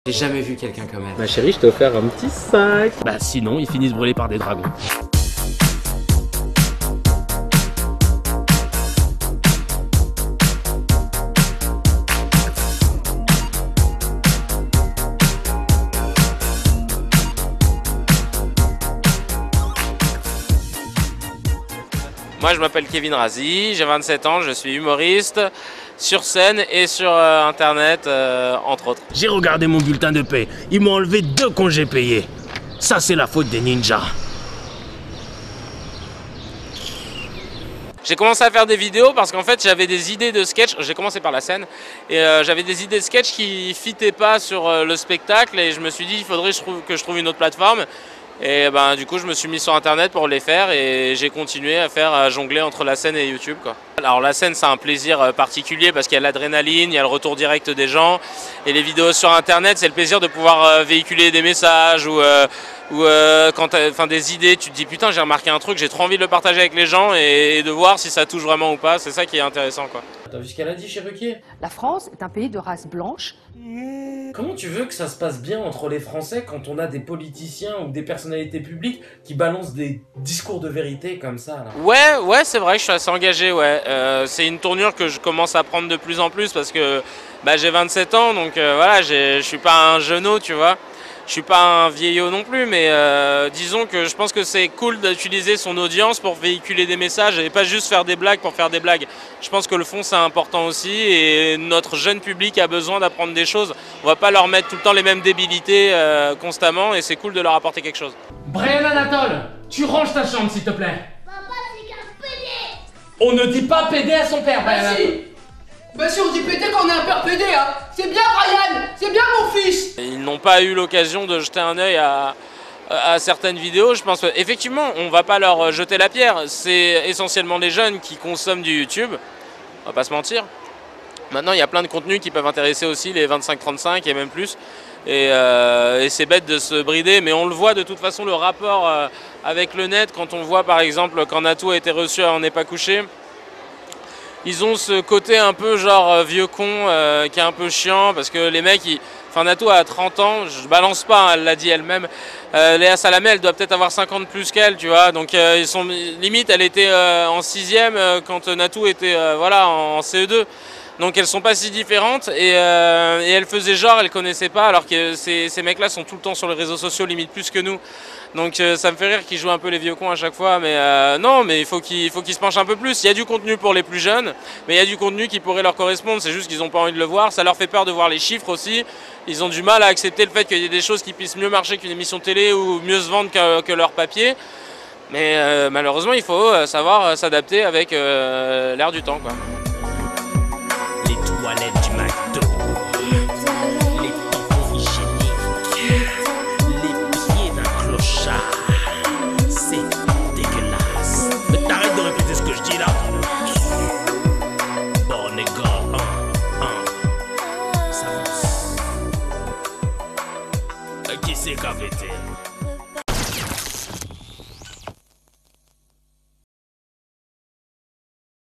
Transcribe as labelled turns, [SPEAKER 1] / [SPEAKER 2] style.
[SPEAKER 1] J'ai jamais vu quelqu'un comme elle.
[SPEAKER 2] Ma chérie, je t'ai offert un petit sac.
[SPEAKER 3] Bah sinon, ils finissent brûlés par des dragons.
[SPEAKER 4] Moi je m'appelle Kevin Razi, j'ai 27 ans, je suis humoriste sur scène et sur internet entre autres.
[SPEAKER 3] J'ai regardé mon bulletin de paie, ils m'ont enlevé 2 congés payés. Ça c'est la faute des ninjas.
[SPEAKER 4] J'ai commencé à faire des vidéos parce qu'en fait j'avais des idées de sketch, j'ai commencé par la scène, et j'avais des idées de sketch qui fitaient pas sur le spectacle et je me suis dit il faudrait que je trouve une autre plateforme. Et ben, du coup je me suis mis sur internet pour les faire et j'ai continué à jongler entre la scène et YouTube, quoi. Alors la scène c'est un plaisir particulier parce qu'il y a l'adrénaline, il y a le retour direct des gens, et les vidéos sur internet c'est le plaisir de pouvoir véhiculer des messages ou quand tu as des idées, tu te dis putain j'ai remarqué un truc, j'ai trop envie de le partager avec les gens et de voir si ça touche vraiment ou pas, c'est ça qui est intéressant, quoi.
[SPEAKER 1] T'as vu ce qu'elle a dit chez Ruquier?
[SPEAKER 5] La France est un pays de race blanche.
[SPEAKER 1] Comment tu veux que ça se passe bien entre les Français quand on a des politiciens ou des personnalités publiques qui balancent des discours de vérité comme ça là?
[SPEAKER 4] Ouais, c'est vrai que je suis assez engagé, ouais. C'est une tournure que je commence à prendre de plus en plus parce que bah, j'ai 27 ans, donc voilà, je suis pas un jeuneau, tu vois. Je suis pas un vieillot non plus, mais disons que je pense que c'est cool d'utiliser son audience pour véhiculer des messages et pas juste faire des blagues pour faire des blagues. Je pense que le fond c'est important aussi et notre jeune public a besoin d'apprendre des choses. On va pas leur mettre tout le temps les mêmes débilités constamment et c'est cool de leur apporter quelque chose.
[SPEAKER 1] Brian Anatole, tu ranges ta chambre s'il te plaît.
[SPEAKER 6] Papa, c'est qu'un PD.
[SPEAKER 1] On ne dit pas PD à son père, Brian Anatole.
[SPEAKER 7] Bah si on dit pédé quand on est un père pédé, hein. C'est bien Brian, c'est bien mon fils.
[SPEAKER 4] Ils n'ont pas eu l'occasion de jeter un œil à certaines vidéos. Je pense qu'effectivement, on va pas leur jeter la pierre. C'est essentiellement les jeunes qui consomment du YouTube, on va pas se mentir. Maintenant, il y a plein de contenus qui peuvent intéresser aussi les 25-35 et même plus. Et c'est bête de se brider, mais on le voit de toute façon, le rapport avec le net, quand on voit par exemple quand Natou a été reçu à On n'est pas couché. Ils ont ce côté un peu genre vieux con qui est un peu chiant parce que les mecs, enfin Natou a 30 ans, je balance pas, hein, elle l'a dit elle-même. Léa Salamé, elle doit peut-être avoir 50 plus qu'elle, tu vois. Donc ils sont limite, elle était en 6e quand Natou était voilà en CE2. Donc elles sont pas si différentes et elle faisait genre, elle connaissait pas alors que ces mecs-là sont tout le temps sur les réseaux sociaux, limite plus que nous. Donc ça me fait rire qu'ils jouent un peu les vieux cons à chaque fois, mais non, mais il faut qu'ils se penchent un peu plus. Il y a du contenu pour les plus jeunes, mais il y a du contenu qui pourrait leur correspondre, c'est juste qu'ils n'ont pas envie de le voir. Ça leur fait peur de voir les chiffres aussi. Ils ont du mal à accepter le fait qu'il y ait des choses qui puissent mieux marcher qu'une émission télé ou mieux se vendre que leur papier. Mais malheureusement, il faut savoir s'adapter avec l'air du temps, quoi.
[SPEAKER 3] Les toilettes du McDo, les tampons hygiéniques, les pieds d'un clochard, c'est dégueulasse. Mais t'arrêtes de répéter ce que je dis là. Bon les gars, ça va. Qui c'est qu'a fêté?